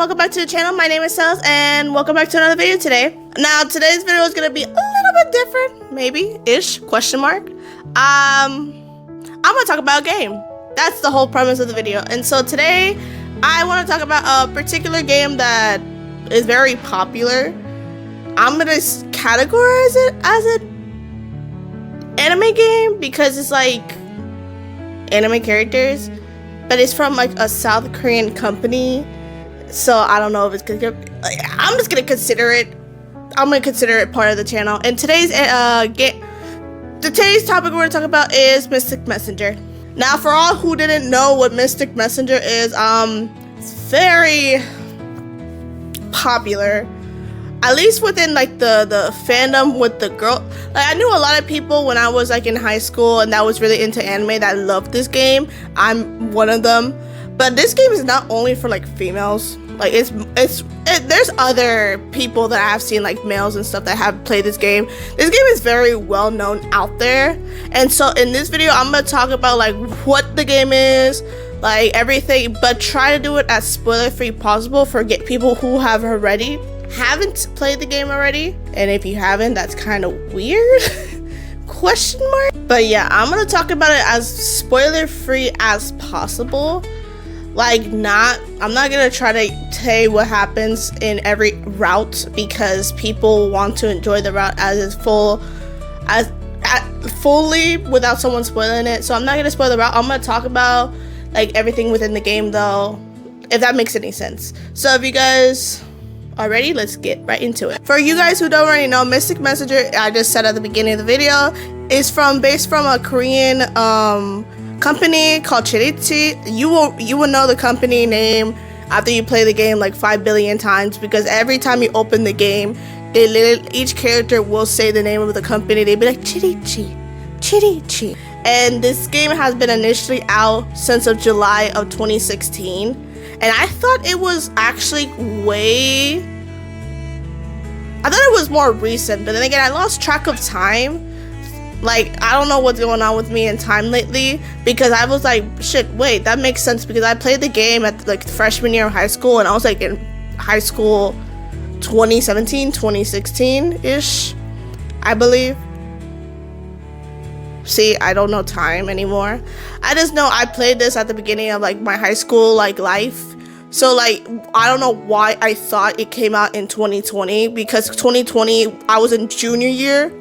welcome back to the channel. My name is Cells and welcome back to another video today. Now today's video is gonna be a little bit different, maybe-ish, question mark. I'm gonna talk about a game. That's the whole premise of the video. And so today I want to talk about a particular game that is very popular. I'm gonna categorize it as an anime game because it's like anime characters, but it's from like a South Korean company. So I don't know if it's gonna. I'm just gonna consider it. I'm gonna consider it part of the channel. And today's topic we're gonna talk about is Mystic Messenger. Now, for all who didn't know what Mystic Messenger is, it's very popular, at least within like the fandom with the girl. Like, I knew a lot of people when I was like in high school and that was really into anime that loved this game. I'm one of them. But this game is not only for like females. Like there's other people that I've seen, like males and stuff, that have played this game. This game is very well known out there. And so in this video, I'm gonna talk about like what the game is, like everything, but try to do it as spoiler free possible for people who haven't played the game already. And if you haven't, that's kind of weird. Question mark. But yeah, I'm gonna talk about it as spoiler free as possible. Like, I'm not gonna try to say what happens in every route because people want to enjoy the route fully without someone spoiling it. So I'm not gonna spoil the route. I'm gonna talk about like everything within the game though, if that makes any sense. So if you guys are ready, let's get right into it. For you guys who don't already know, Mystic Messenger, I just said at the beginning of the video, is based from a Korean company called Chirichi. You will know the company name after you play the game like 5 billion times, because every time you open the game, each character will say the name of the company. They'd be like Chirichi, Chirichi. And this game has been initially out since of July of 2016, and I thought it was actually I thought it was more recent, but then again, I lost track of time. Like, I don't know what's going on with me in time lately, because I was like, shit, wait, that makes sense, because I played the game at like freshman year of high school, and I was like in high school 2017, 2016-ish, I believe. See, I don't know time anymore. I just know I played this at the beginning of like my high school like life. So like, I don't know why I thought it came out in 2020, because 2020, I was in junior year.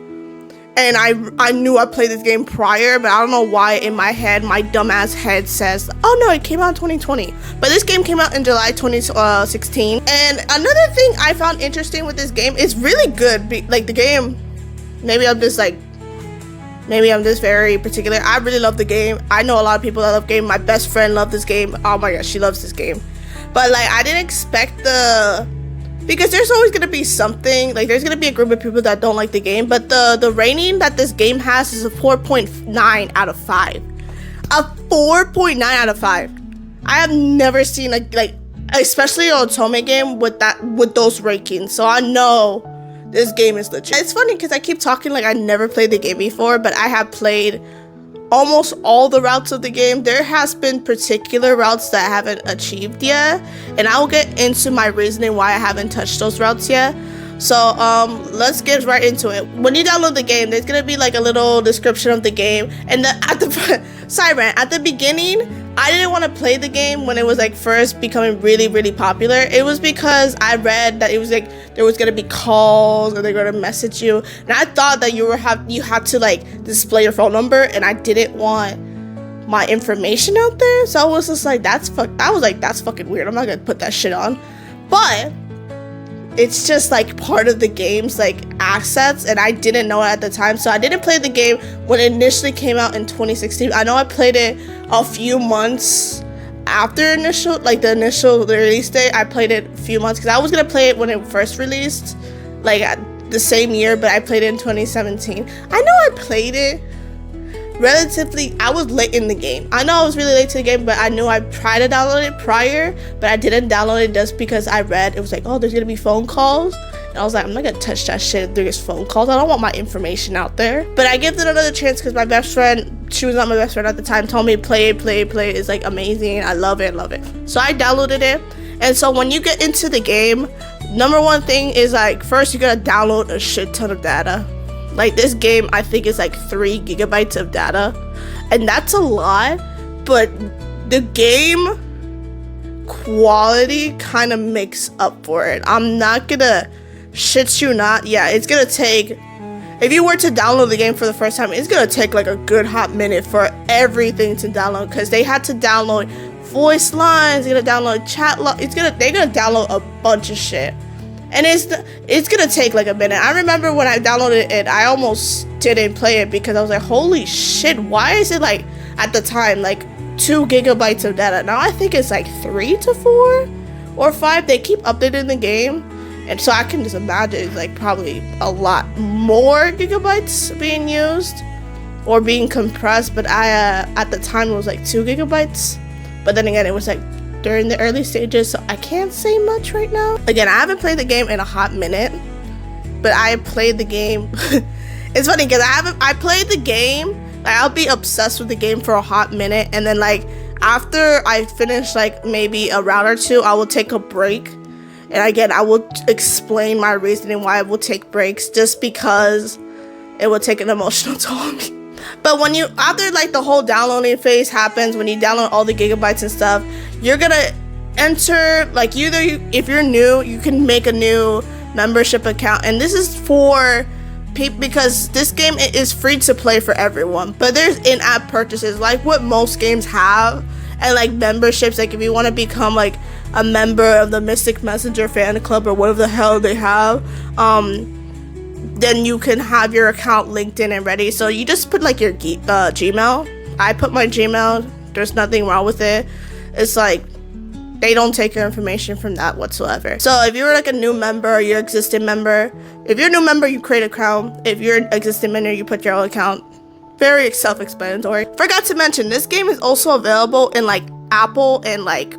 And I knew I played this game prior, but I don't know why in my head, my dumbass head says, oh no, it came out in 2020. But this game came out in July 2016. And another thing I found interesting with this game, is really good. Like the game, maybe I'm just very particular. I really love the game. I know a lot of people that love the game. My best friend loved this game. Oh my gosh, she loves this game. But like, I didn't expect because there's always going to be something, like there's going to be a group of people that don't like the game, but the rating that this game has is a 4.9 out of 5. A 4.9 out of 5. I have never seen like especially an otome game with those rankings. So I know this game is legit. It's funny because I keep talking like I never played the game before, but I have played almost all the routes of the game. There has been particular routes that I haven't achieved yet, and I'll get into my reasoning why I haven't touched those routes yet. So let's get right into it. When you download the game, there's gonna be like a little description of the game, and at the beginning, I didn't want to play the game when it was like first becoming really, really popular. It was because I read that it was like there was gonna be calls or they're gonna message you, and I thought that you had to like display your phone number, and I didn't want my information out there. So I was just like, that's fucking weird. I'm not gonna put that shit on. But it's just like part of the game's like assets, and I didn't know it at the time, so I didn't play the game when it initially came out in 2016. I know I played it a few months after the initial release date. I played it a few months because I was gonna play it when it first released, like at the same year, but I played it in 2017. I know I played it relatively, I was late in the game. I know I was really late to the game, but I knew I tried to download it prior, but I didn't download it just because I read it was like, oh, there's gonna be phone calls, and I was like, I'm not gonna touch that shit if there's phone calls. I don't want my information out there. But I gave it another chance because my best friend, she was not my best friend at the time, told me play it. It's like amazing. I love it. So I downloaded it, And so when you get into the game, number one thing is like, first you gotta download a shit ton of data. Like this game, I think is like 3 gigabytes of data, and that's a lot, but the game quality kind of makes up for it. I'm not gonna shit you not. Yeah, it's gonna take, if you were to download the game for the first time, it's gonna take like a good hot minute for everything to download, because they had to download voice lines, they're gonna download chat log, they're gonna download a bunch of shit, and it's gonna take like a minute. I remember when I downloaded it, I almost didn't play it because I was like, holy shit, why is it like, at the time, like 2 gigabytes of data? Now I think it's like 3 to 4 or 5. They keep updating the game, and so I can just imagine it's like probably a lot more gigabytes being used or being compressed, but I at the time it was like 2 gigabytes. But then again, it was like during the early stages, so I can't say much right now. Again, I haven't played the game in a hot minute, but I played the game. It's funny because I played the game, like I'll be obsessed with the game for a hot minute, and then like after I finish like maybe a round or two, I will take a break. And again, I will explain my reasoning why I will take breaks, just because it will take an emotional toll on me. But when you, after like the whole downloading phase happens, when you download all the gigabytes and stuff, you're gonna enter, like if you're new, you can make a new membership account. And this is for people, because this game is free to play for everyone, but there's in-app purchases like what most games have, and like memberships, like if you want to become like a member of the Mystic Messenger fan club or whatever the hell they have, then you can have your account linked in and ready. So you just put like your Gmail. I put my Gmail. There's nothing wrong with it. It's like they don't take your information from that whatsoever. So if you're like a new member or you're existing member, if you're a new member, you create an account. If you're an existing member, you put your own account. Very self-explanatory. Forgot to mention, this game is also available in like Apple and like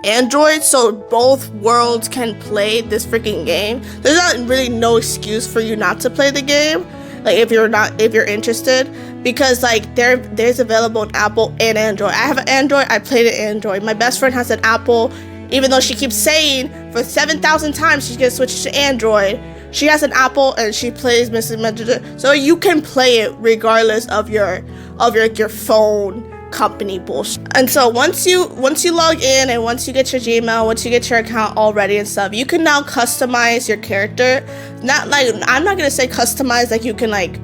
Android, so both worlds can play this freaking game. There's not really no excuse for you not to play the game, like if you're interested, because like there's available in Apple and Android. I have an Android, I played it Android. My best friend has an Apple, even though she keeps saying for 7,000 times she's gonna switch to Android. She has an Apple and she plays Mystic Messenger, so you can play it regardless of your phone company bullshit. And so once you log in and once you get your Gmail, once you get your account all ready and stuff, you can now customize your character. Not like, I'm not gonna say customize like you can like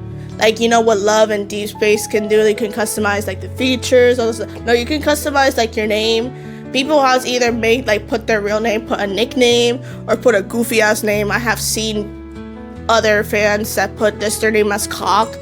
you know what Love and Deep Space can do. You can customize like the features, all this stuff. No, you can customize like your name. People has either made like put their real name, put a nickname, or put a goofy ass name. I have seen other fans that put their name as Cock,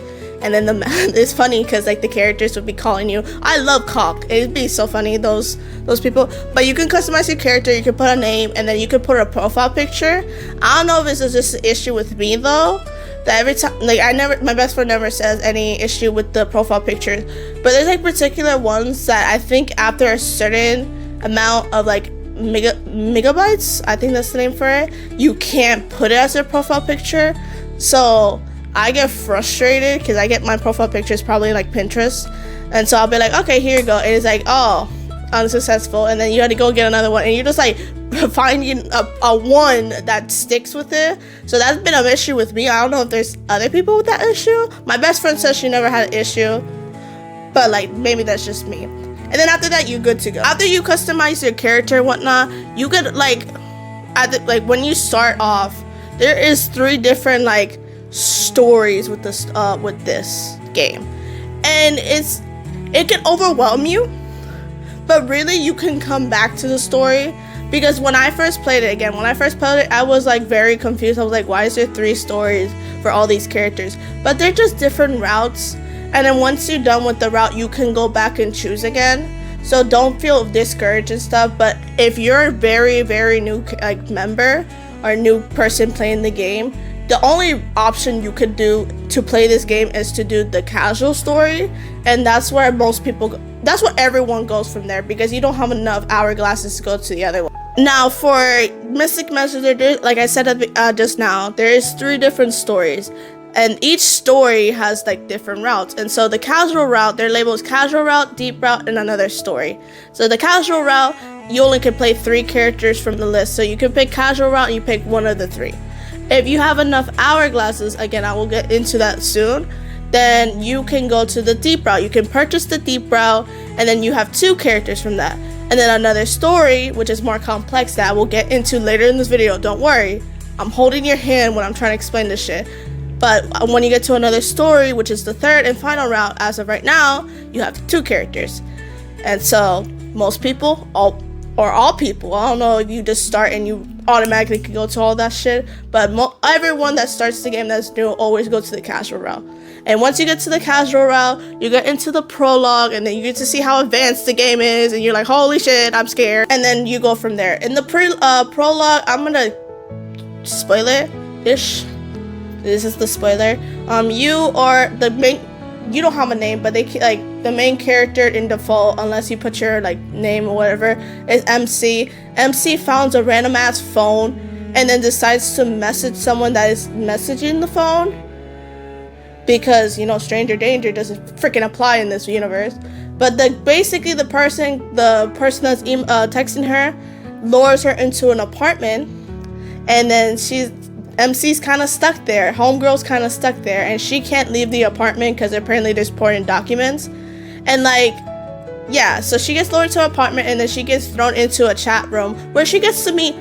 and then it's funny because like the characters would be calling you, I love Cock. It'd be so funny, those people. But you can customize your character, you can put a name, and then you can put a profile picture. I don't know if this is just an issue with me though, that every time, like my best friend never says any issue with the profile pictures, but there's like particular ones that I think after a certain amount of like megabytes, I think that's the name for it, you can't put it as a profile picture. So I get frustrated because I get my profile pictures probably like Pinterest, and so I'll be like, okay, here you go, and it's like, oh, unsuccessful, and then you had to go get another one, and you're just like finding a one that sticks with it. So that's been an issue with me. I don't know if there's other people with that issue. My best friend says she never had an issue, but like maybe that's just me. And then after that, you're good to go. After you customize your character and whatnot, you could like when you start off, there is 3 different like stories with this game, and it can overwhelm you, but really you can come back to the story. Because when I first played it, I was like very confused. I was like, why is there 3 stories for all these characters? But they're just different routes. And then once you're done with the route, you can go back and choose again. So don't feel discouraged and stuff. But if you're a very, very new like member or new person playing the game, the only option you could do to play this game is to do the casual story. And that's where most people go. That's where everyone goes from there, because you don't have enough hourglasses to go to the other one. Now for Mystic Messenger, like I said just now, there is 3 different stories, and each story has like different routes. And so the casual route, they're labeled as casual route, deep route, and another story. So the casual route you only can play 3 characters from the list. So you can pick casual route and you pick one of the 3. If you have enough hourglasses, again, I will get into that soon, then you can go to the deep route. You can purchase the deep route, and then you have 2 characters from that. And then another story, which is more complex, that I will get into later in this video. Don't worry, I'm holding your hand when I'm trying to explain this shit. But when you get to another story, which is the 3rd and final route, as of right now, you have 2 characters. And so most people, all people, I don't know if you just start and you automatically can go to all that shit, but everyone that starts the game that's new always go to the casual route. And once you get to the casual route, you get into the prologue, and then you get to see how advanced the game is, and you're like, holy shit, I'm scared. And then you go from there. In the prologue, I'm gonna spoil it-ish. This is the spoiler. You are the main, you don't have a name, but they like the main character in default, unless you put your like name or whatever, is MC. MC founds a random ass phone and then decides to message someone that is messaging the phone, because you know stranger danger doesn't freaking apply in this universe. But basically the person that's texting her lures her into an apartment, and then MC's kind of stuck there. Homegirl's kind of stuck there, and she can't leave the apartment because apparently there's important documents. And like, yeah, so she gets lured to an apartment, and then she gets thrown into a chat room where she gets to meet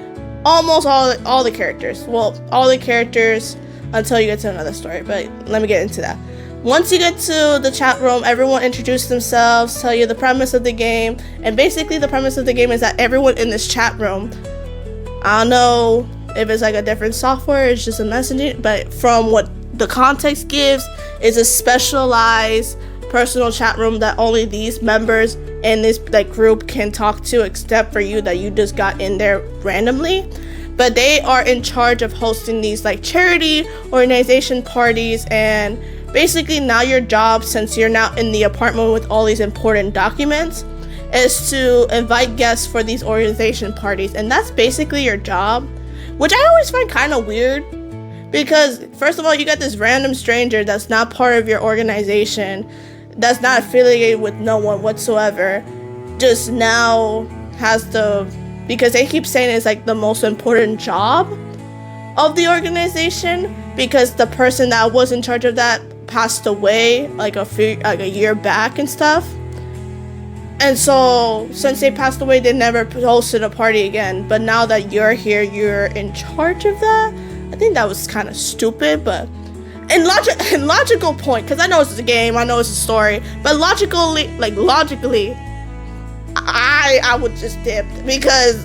almost all the characters. Well, all the characters until you get to another story, but let me get into that. Once you get to the chat room, everyone introduce themselves, tell you the premise of the game, and basically the premise of the game is that everyone in this chat room, I don't know if it's like a different software, it's just a messaging, but from what the context gives, is a specialized personal chat room that only these members in this like group can talk to, except for you that you just got in there randomly. But they are in charge of hosting these like charity organization parties, and basically now your job, since you're now in the apartment with all these important documents, is to invite guests for these organization parties. And that's basically your job, which I always find kind of weird, because first of all, you got this random stranger that's not part of your organization, that's not affiliated with no one whatsoever, just now has because they keep saying it's like the most important job of the organization, because the person that was in charge of that passed away like a year back and stuff. And so since they passed away, they never hosted a party again. But now that you're here, you're in charge of that. I think that was kind of stupid, but in logical point, because I know it's a game, I know it's a story, but logically, I would just dip, because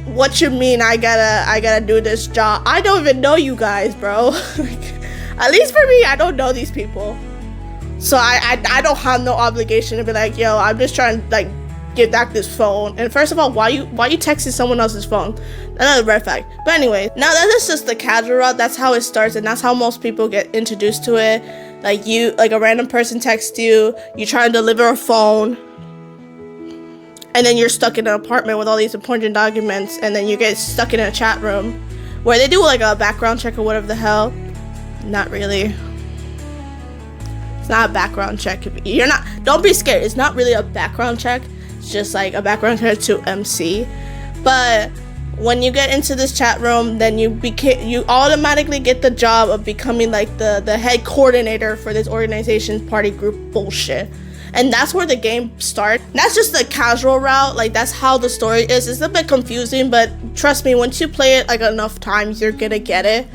what you mean I gotta do this job? I don't even know you guys, bro. At least for me, I don't know these people. So I don't have no obligation to be like, yo, I'm just trying to like get back this phone. And first of all, why you texting someone else's phone? Another red flag. But anyway, now that is just the casual route. That's how it starts, and that's how most people get introduced to it. Like a random person texts you, you try to deliver a phone, and then you're stuck in an apartment with all these important documents, and then you get stuck in a chat room where they do like a background check or whatever the hell. Not really. It's not a background check. Don't be scared. It's not really a background check. It's just like a background check to MC. But when you get into this chat room, then you automatically get the job of becoming like the head coordinator for this organization party group bullshit. And that's where the game starts. That's just the casual route. Like, that's how the story is. It's a bit confusing, but trust me, once you play it like enough times, you're gonna get it.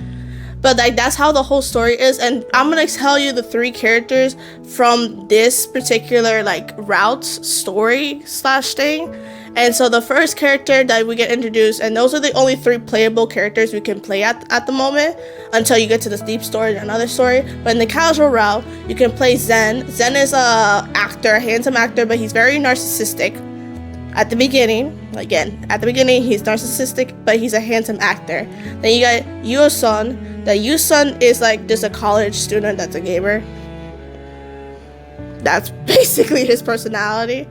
But like, that's how the whole story is. And I'm gonna tell you the 3 characters from this particular like route story / thing. And so the first character that we get introduced, and those are the only 3 playable characters we can play at the moment until you get to this deep story and another story. But in the casual route, you can play Zen. Zen is a handsome actor, but he's very narcissistic. At the beginning, he's narcissistic, but he's a handsome actor. Then you got Yusun. The Yusun is like just a college student that's a gamer. That's basically his personality.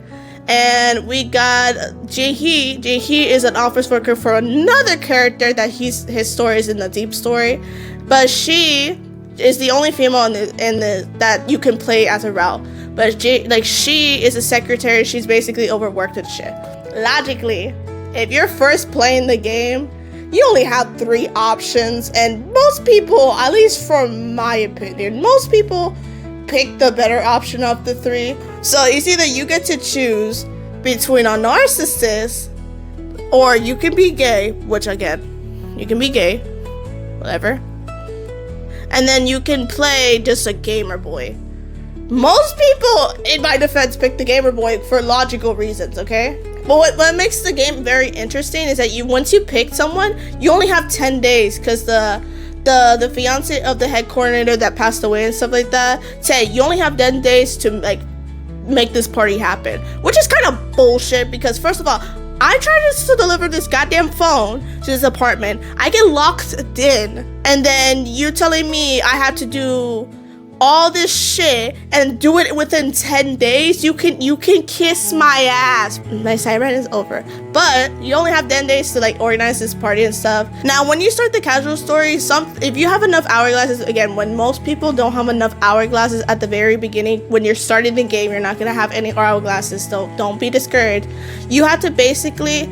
And we got Jae-hee. Jae-hee is an office worker for another character that his story is in the deep story. But she is the only female in the that you can play as a route. But she is a secretary. She's basically overworked and shit. Logically, if you're first playing the game, you only have 3 options, and most people, at least from my opinion, most people pick the better option of the 3. So it's either you get to choose between a narcissist, or you can be gay, which again, you can be gay, whatever. And then you can play just a gamer boy. Most people, in my defense, pick the gamer boy for logical reasons, okay? But what makes the game very interesting is that once you pick someone, you only have 10 days, because the fiance of the head coordinator that passed away and stuff like that said you only have 10 days to like make this party happen, which is kind of bullshit, because first of all, I tried to deliver this goddamn phone to this apartment. I get locked in, and then you're telling me I have to do all this shit and do it within 10 days? You can kiss my ass. My saeran is over, but you only have 10 days to like organize this party and stuff. Now when you start the casual story, if you have enough hourglasses, again, when most people don't have enough hourglasses at the very beginning, when you're starting the game, you're not gonna have any hourglasses, so don't be discouraged. You have to basically,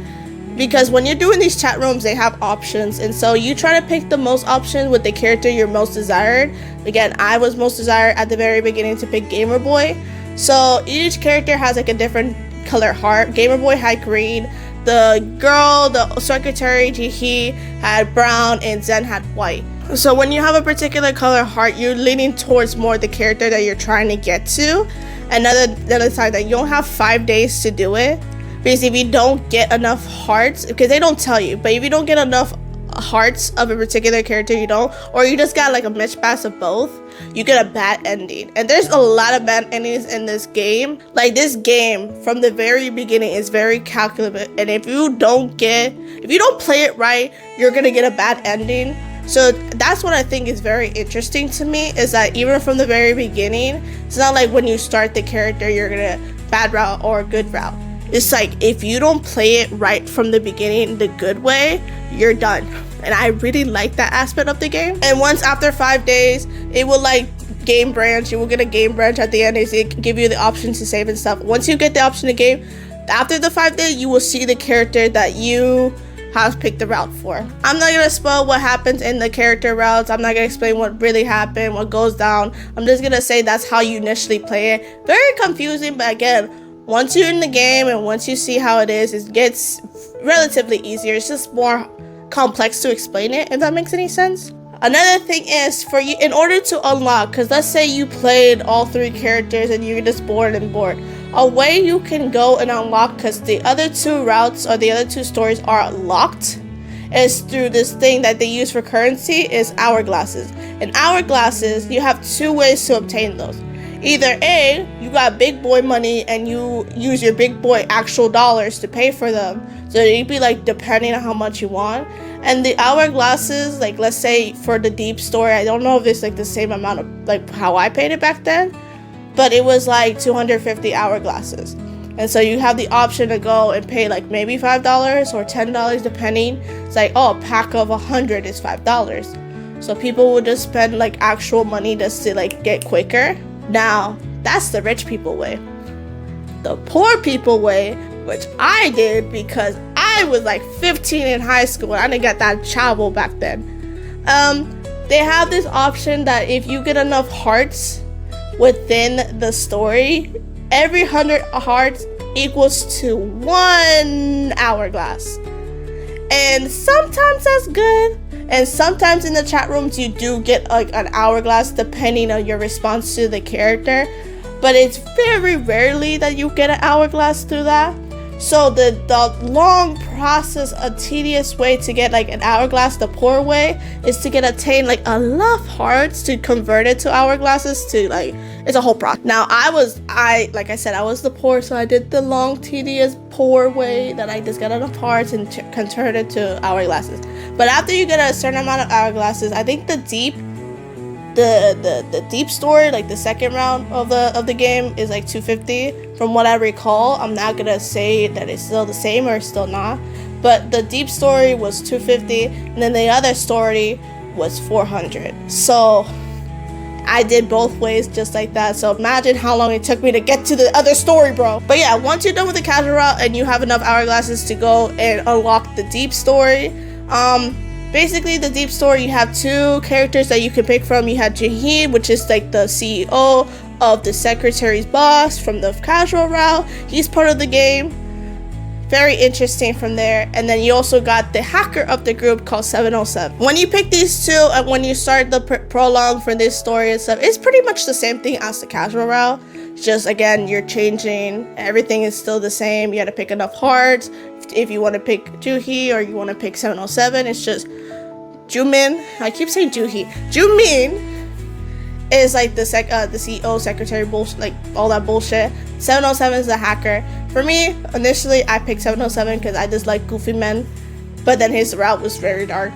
because when you're doing these chat rooms, they have options, and so you try to pick the most option with the character you're most desired. Again, I was most desired at the very beginning to pick Gamer Boy. So each character has like a different color heart. Gamer Boy had green. The girl, the secretary, Jihi, had brown, and Zen had white. So when you have a particular color heart, you're leaning towards more the character that you're trying to get to. Another side that you don't have 5 days to do it. Because if you don't get enough hearts, because they don't tell you, but if you don't get enough hearts of a particular character, you don't, or you just got like a mishmash of both, you get a bad ending. And there's a lot of bad endings in this game. Like, this game from the very beginning is very calculative, and if you don't play it right, you're gonna get a bad ending. So that's what I think is very interesting to me, is that even from the very beginning, it's not like when you start the character you're gonna bad route or good route. It's like, if you don't play it right from the beginning, the good way, you're done. And I really like that aspect of the game. And once after 5 days, it will like game branch. You will get a game branch at the end. They give you the option to save and stuff. Once you get the option to game, after the 5 days, you will see the character that you have picked the route for. I'm not gonna spoil what happens in the character routes. I'm not gonna explain what really happened, what goes down. I'm just gonna say that's how you initially play it. Very confusing, but again, once you're in the game and once you see how it gets relatively easier. It's just more complex to explain it, if that makes any sense. Another thing is, for you, in order to unlock, because let's say you played all 3 characters and you're just bored, a way you can go and unlock, because the other 2 routes or the other 2 stories are locked, is through this thing that they use for currency, is hourglasses. And hourglasses, you have 2 ways to obtain those. Either A, you got big boy money and you use your big boy actual dollars to pay for them. So you'd be like, depending on how much you want. And the hourglasses, like let's say for the deep story, I don't know if it's like the same amount of like how I paid it back then, but it was like 250 hourglasses. And so you have the option to go and pay like maybe $5 or $10 depending. It's like, oh, a pack of 100 is $5. So people would just spend like actual money just to like get quicker. Now, that's the rich people way. The poor people way, which I did because I was like 15 in high school and I didn't get that travel back then. They have this option that if you get enough hearts within the story, every 100 hearts equals to 1 hourglass. And sometimes that's good. And sometimes in the chat rooms you do get like an hourglass depending on your response to the character, but it's very rarely that you get an hourglass through that. So the long process, a tedious way to get like an hourglass, the poor way, is to attain like enough hearts to convert it to hourglasses. To like, it's a whole process. Now like I said, I was the poor, so I did the long, tedious, poor way that I just got enough hearts and convert it to hourglasses. But after you get a certain amount of hourglasses, I think the deep story, like the second round of the game, is like 250 from what I recall. I'm not gonna say that it's still the same or still not, but the deep story was 250 and then the other story was 400. So I did both ways just like that. So imagine how long it took me to get to the other story, bro. But yeah, once you're done with the casual route and you have enough hourglasses to go and unlock the deep story, basically the deep story, you have 2 characters that you can pick from. You have Jaheed, which is like the CEO of the secretary's boss from the casual route. He's part of the game. Very interesting from there. And then you also got the hacker of the group called 707. When you pick these 2 and when you start the prologue for this story and stuff, it's pretty much the same thing as the casual route. Just again, you're changing. Everything is still the same. You had to pick enough hearts. If you want to pick Juhi or you want to pick 707, it's just Jumin. I keep saying Juhi. Jumin is like the CEO, secretary bullshit, like all that bullshit. 707 is the hacker. For me, initially, I picked 707 because I just like goofy men, but then his route was very dark.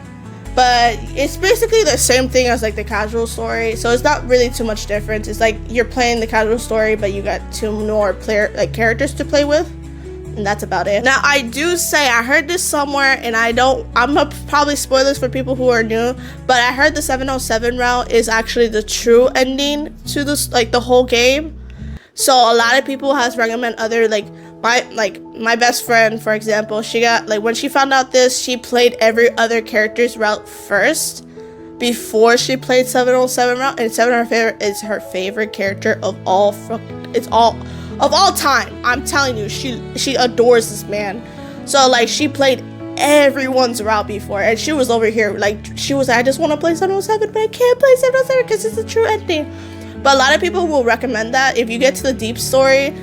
But it's basically the same thing as like the casual story, so it's not really too much difference. It's like you're playing the casual story, but you got 2 more characters to play with, and that's about it. Now, I do say I heard this somewhere, and I'm gonna probably spoil this for people who are new, but I heard the 707 route is actually the true ending to this, like the whole game. So a lot of people has recommend other my best friend, for example, she got when she found out this, she played every other character's route first before she played 707 route, and 707 is her favorite character of all time. I'm telling you, she adores this man. So she played everyone's route before, and she was over here she was like, I just want to play 707, but I can't play 707 because it's the true ending. But a lot of people will recommend that if you get to the deep story,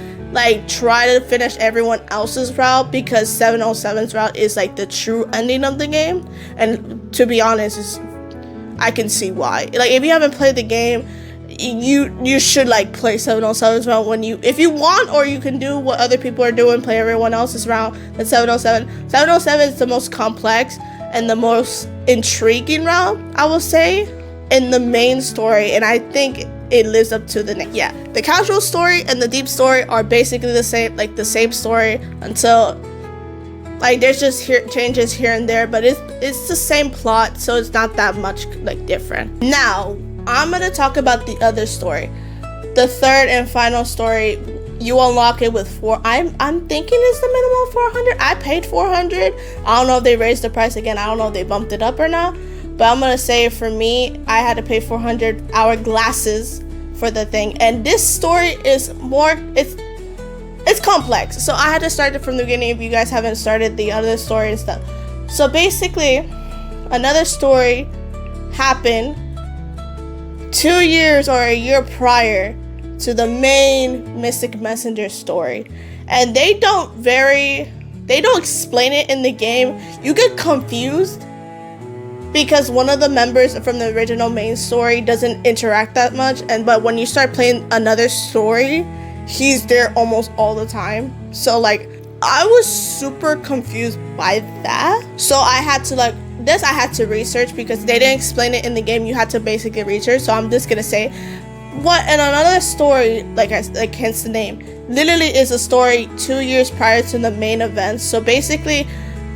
try to finish everyone else's route, because 707's route is the true ending of the game. And to be honest, I can see why. If you haven't played the game, you should play 707's route if you want, or you can do what other people are doing, play everyone else's route. That's 707. 707 is the most complex and the most intriguing route, I will say, in the main story, and I think it lives up to the the casual story and the deep story are basically the same story, until there's just changes here and there, but it's the same plot, so it's not that much different. Now I'm gonna talk about the other story, the third and final story. You unlock it with I'm thinking it's the minimum 400. I paid 400. I don't know if they raised the price again. I don't know if they bumped it up or not. But I'm gonna say for me, I had to pay 400 hourglasses for the thing. And this story is it's complex. So I had to start it from the beginning if you guys haven't started the other story and stuff. So basically, another story happened 2 years or a year prior to the main Mystic Messenger story. And they don't explain it in the game. You get confused because one of the members from the original main story doesn't interact that much, but when you start playing another story, he's there almost all the time. So I was super confused by that. So I had to research, because they didn't explain it in the game. You had to basically research. So I'm just gonna say what in another story, hence the name, literally is a story 2 years prior to the main event. So basically,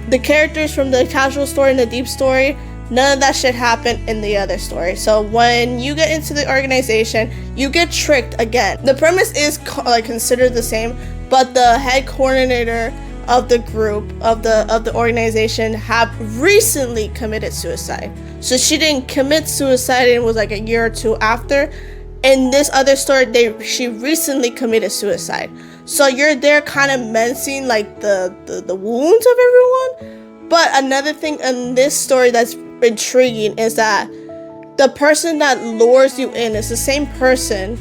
the characters from the casual story and the deep story, none of that shit happened in the other story. So when you get into the organization, you get tricked again. The premise is considered the same, but the head coordinator of the group of the organization have recently committed suicide. So she didn't commit suicide, and it was a year or 2 after. In this other story, she recently committed suicide. So you're there kind of mending the wounds of everyone. But another thing in this story that's intriguing is that the person that lures you in is the same person,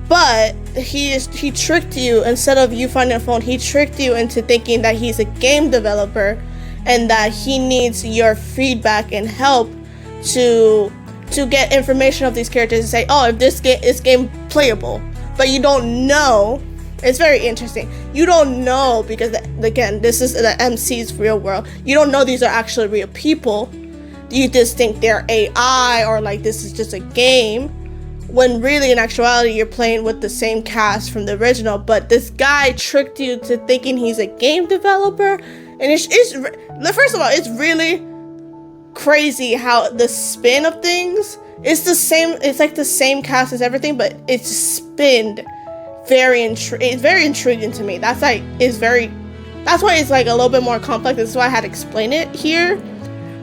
but he tricked you. Instead of you finding a phone, he tricked you into thinking that he's a game developer and that he needs your feedback and help to get information of these characters and say, oh, if this game is game playable. But you don't know. It's very interesting. You don't know, because again, this is the MC's real world. You don't know these are actually real people. You just think they're AI, or this is just a game, when really in actuality you're playing with the same cast from the original. But this guy tricked you to thinking he's a game developer, and it's first of all, it's really crazy how the spin of things It's the same. It's like the same cast as everything, but it's spinned it's very intriguing to me. That's why it's like a little bit more complex. That's why I had to explain it here,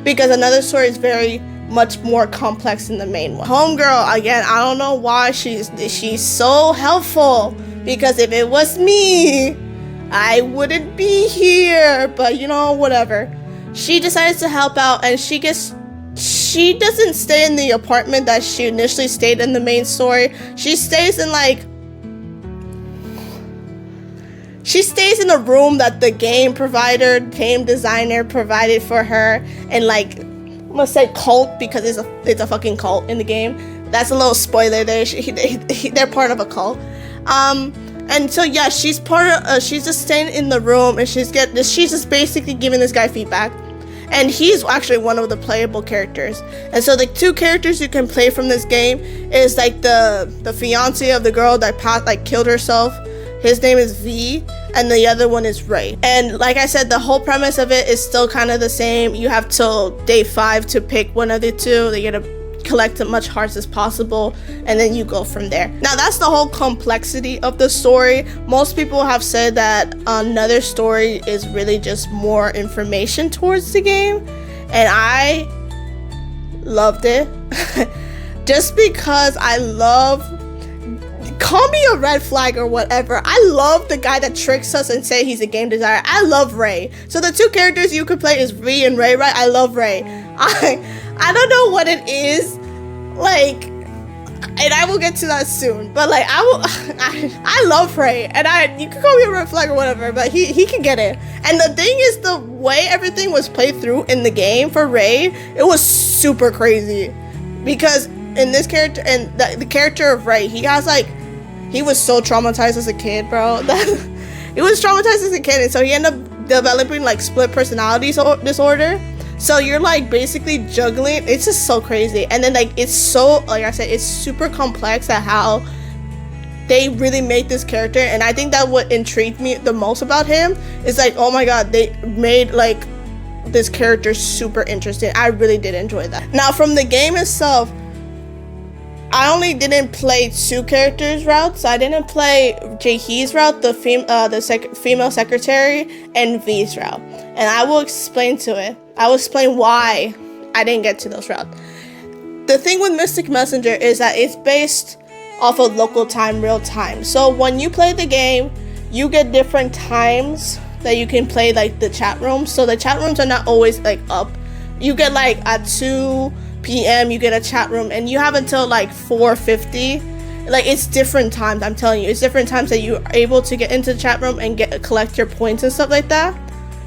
because another story is very much more complex than the main one. Homegirl, again, I don't know why she's so helpful, because if it was me, I wouldn't be here, but you know, whatever. She decides to help out, and she doesn't stay in the apartment that she initially stayed in the main story. She stays in a room that the game designer provided for her, and like, I'm gonna say cult, because it's a fucking cult in the game. That's a little spoiler there. They're part of a cult. And so yeah, she's just staying in the room, and she's just basically giving this guy feedback. And he's actually one of the playable characters. And so the two characters you can play from this game is like the fiance of the girl that killed herself. His name is V, and the other one is Ray. And like I said, the whole premise of it is still kind of the same. You have till day 5 to pick one of the two. They get to collect as much hearts as possible, and then you go from there. Now that's the whole complexity of the story. Most people have said that another story is really just more information towards the game, and I loved it. Just because call me a red flag or whatever, I love the guy that tricks us and say he's a game designer. I love Ray. So the two characters you could play is V and Ray, right? I love Ray. I don't know what it is, like, and I will get to that soon, but like, I love Ray, and you can call me a red flag or whatever, but he can get it. And the thing is, the way everything was played through in the game for Ray, it was super crazy, because in this character, and the character of Ray, he was so traumatized as a kid, bro. He was traumatized as a kid, and so he ended up developing like split personality disorder. So you're like basically juggling. It's just so crazy. And then like, it's so, like I said, it's super complex at how they really made this character. And I think that what intrigued me the most about him is like, oh my god, they made like this character super interesting. I really did enjoy that. Now from the game itself, I only didn't play two characters routes. I didn't play Jaehee's route, the female secretary, and V's route. And I will explain to it. I will explain why I didn't get to those routes. The thing with Mystic Messenger is that it's based off of local time, real time. So when you play the game, you get different times that you can play like the chat rooms. So the chat rooms are not always like up. You get like at 2 p.m. you get a chat room, and you have until like 4:50. Like, it's different times. I'm telling you, it's different times that you're able to get into the chat room and collect your points and stuff like that.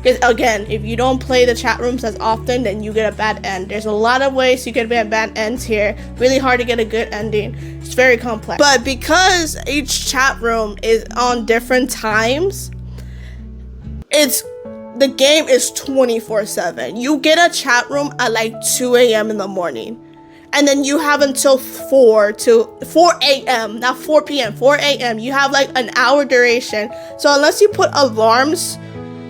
Because again, if you don't play the chat rooms as often, then you get a bad end. There's a lot of ways you can get bad ends here. Really hard to get a good ending. It's very complex. But because each chat room is on different times, the game is 24/7. You get a chat room at like 2 a.m. in the morning. And then you have until 4 a.m. Not 4 p.m. 4 a.m. You have like an hour duration. So unless you put alarms,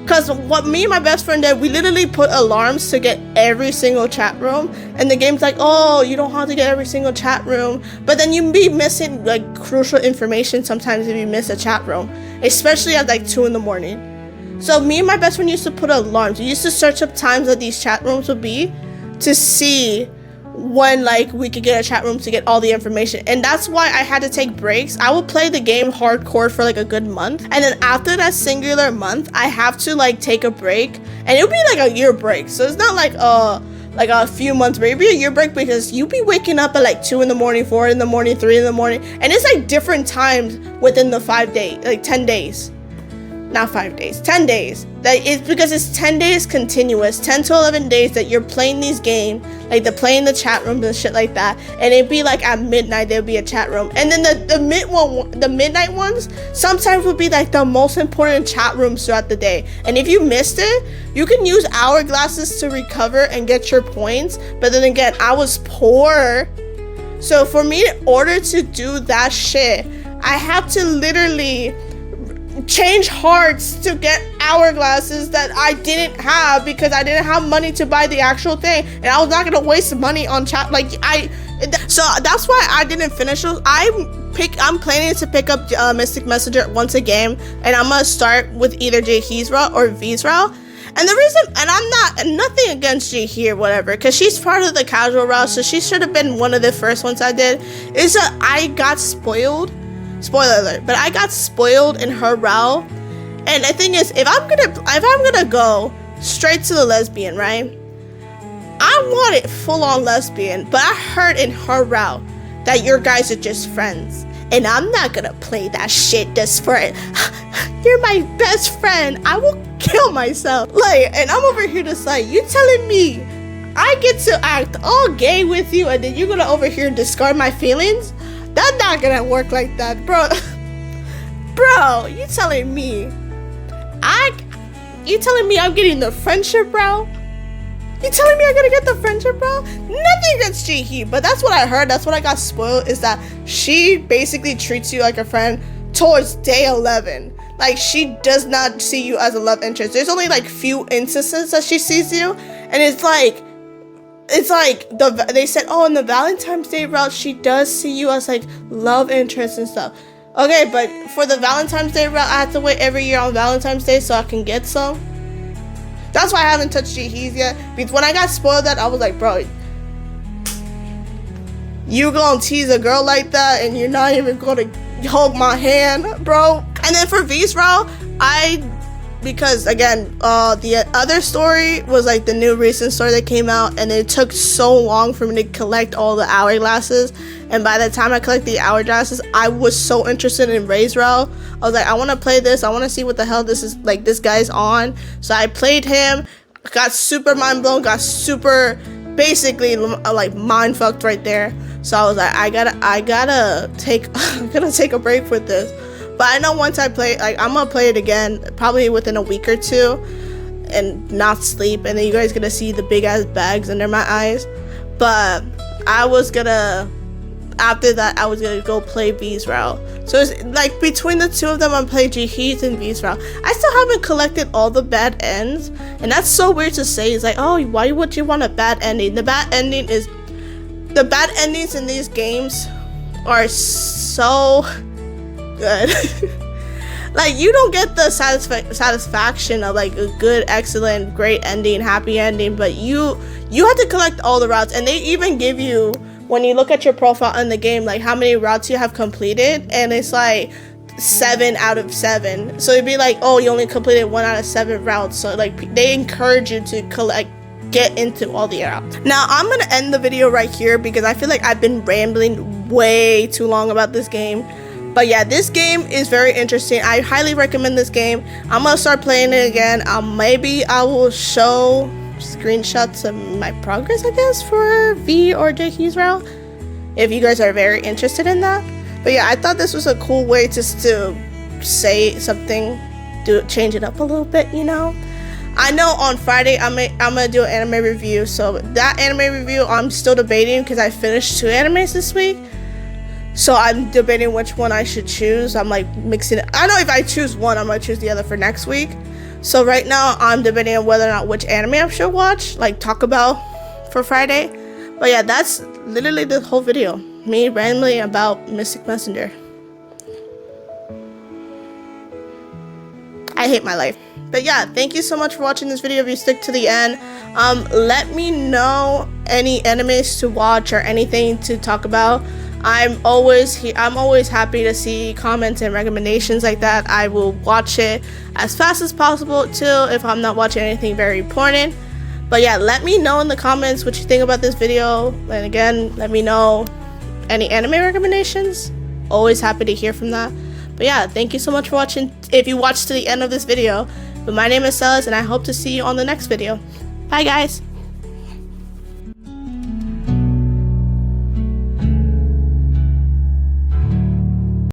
because what me and my best friend did, we literally put alarms to get every single chat room. And the game's like, oh, you don't have to get every single chat room. But then you be missing like crucial information sometimes if you miss a chat room. Especially at like 2 in the morning. So me and my best friend used to put alarms. We used to search up times that these chat rooms would be to see when like we could get a chat room to get all the information. And that's why I had to take breaks. I would play the game hardcore for like a good month, and then after that singular month I have to like take a break, and it would be like a year break. So it's not like a few months break. It'd be a year break, because you be waking up at like 2 in the morning, 4 in the morning, 3 in the morning, and it's like different times within the 5 days, like 10 days. Not 5 days, 10 days. That is because it's 10 days continuous, 10 to 11 days that you're playing these games, like they're playing the chat rooms and shit like that. And it'd be like at midnight there'd be a chat room, and then the midnight ones sometimes would be like the most important chat rooms throughout the day. And if you missed it, you can use hourglasses to recover and get your points. But then again, I was poor, so for me, in order to do that shit, I have to literally change hearts to get hourglasses that I didn't have, because I didn't have money to buy the actual thing, and I was not gonna waste money on chat. Like, So that's why I didn't finish those. I'm planning to pick up Mystic Messenger once a game, and I'm gonna start with either Jaehee's route or V's route. And the reason, and I'm not, nothing against Jaehee or whatever, because she's part of the casual route, so she should have been one of the first ones I did, is that I got spoiled. Spoiler alert, but I got spoiled in her route. And the thing is, if I'm gonna go straight to the lesbian, right? I want it full on lesbian, but I heard in her route that your guys are just friends. And I'm not gonna play that shit just for it. You're my best friend. I will kill myself. Like, and I'm over here just like, you telling me I get to act all gay with you and then you're gonna over here and discard my feelings? That's not gonna work like that, bro. Bro, you telling me I'm getting the friendship, bro? You telling me I'm gonna get the friendship, bro? Nothing against Jaehee, but that's what I heard. That's what I got spoiled, is that she basically treats you like a friend towards day 11. Like, she does not see you as a love interest. There's only like few instances that she sees you, and it's like they said, oh, in the Valentine's Day route, she does see you as like love interest and stuff. Okay, but for the Valentine's Day route, I have to wait every year on Valentine's Day so I can get some. That's why I haven't touched Jaehee's yet. Because when I got spoiled that, I was like, bro, you gonna tease a girl like that and you're not even gonna hold my hand, bro? And then for V's route, because again, the other story was like the new recent story that came out, and it took so long for me to collect all the hourglasses. And by the time I collect the hourglasses, I was so interested in Ray's route. I was like, I want to play this. I want to see what the hell this is, like, this guy's on. So I played him, got super mind blown, got super basically like mind fucked right there. So I was like, I gotta take a break with this. But I know once I play, like, I'm gonna play it again probably within a week or two and not sleep, and then you guys gonna see the big ass bags under my eyes. But after that, I was gonna go play V's route. So it's like between the two of them, I'm playing Jaehee's and V's route. I still haven't collected all the bad ends, and that's so weird to say. It's like, oh, why would you want a bad ending? The bad endings in these games are so good. Like, you don't get the satisfaction of like a good, excellent, great ending, happy ending, but you have to collect all the routes, and they even give you, when you look at your profile in the game, like how many routes you have completed, and it's like 7 out of 7. So it'd be like, oh, you only completed 1 out of 7 routes. So like they encourage you to get into all the routes. Now I'm gonna end the video right here because I feel like I've been rambling way too long about this game. But yeah, this game is very interesting. I highly recommend this game. I'm gonna start playing it again. Maybe I will show screenshots of my progress, I guess, for V or Jaehee's route, if you guys are very interested in that. But yeah, I thought this was a cool way just to say something, change it up a little bit, you know. I know on Friday I'm gonna do an anime review, so that anime review I'm still debating because I finished 2 animes this week. So I'm debating which one I should choose. I'm like mixing it. I know if I choose one, I'm gonna choose the other for next week. So right now I'm debating on whether or not which anime I should watch, like talk about for Friday. But yeah, that's literally the whole video. Me randomly about Mystic Messenger. I hate my life. But yeah, thank you so much for watching this video. If you stick to the end, let me know any animes to watch or anything to talk about. I'm always happy to see comments and recommendations like that. I will watch it as fast as possible too if I'm not watching anything very important. But yeah, let me know in the comments what you think about this video. And again, let me know any anime recommendations. Always happy to hear from that. But yeah, thank you so much for watching. If you watched to the end of this video. But my name is Celis, and I hope to see you on the next video. Bye guys.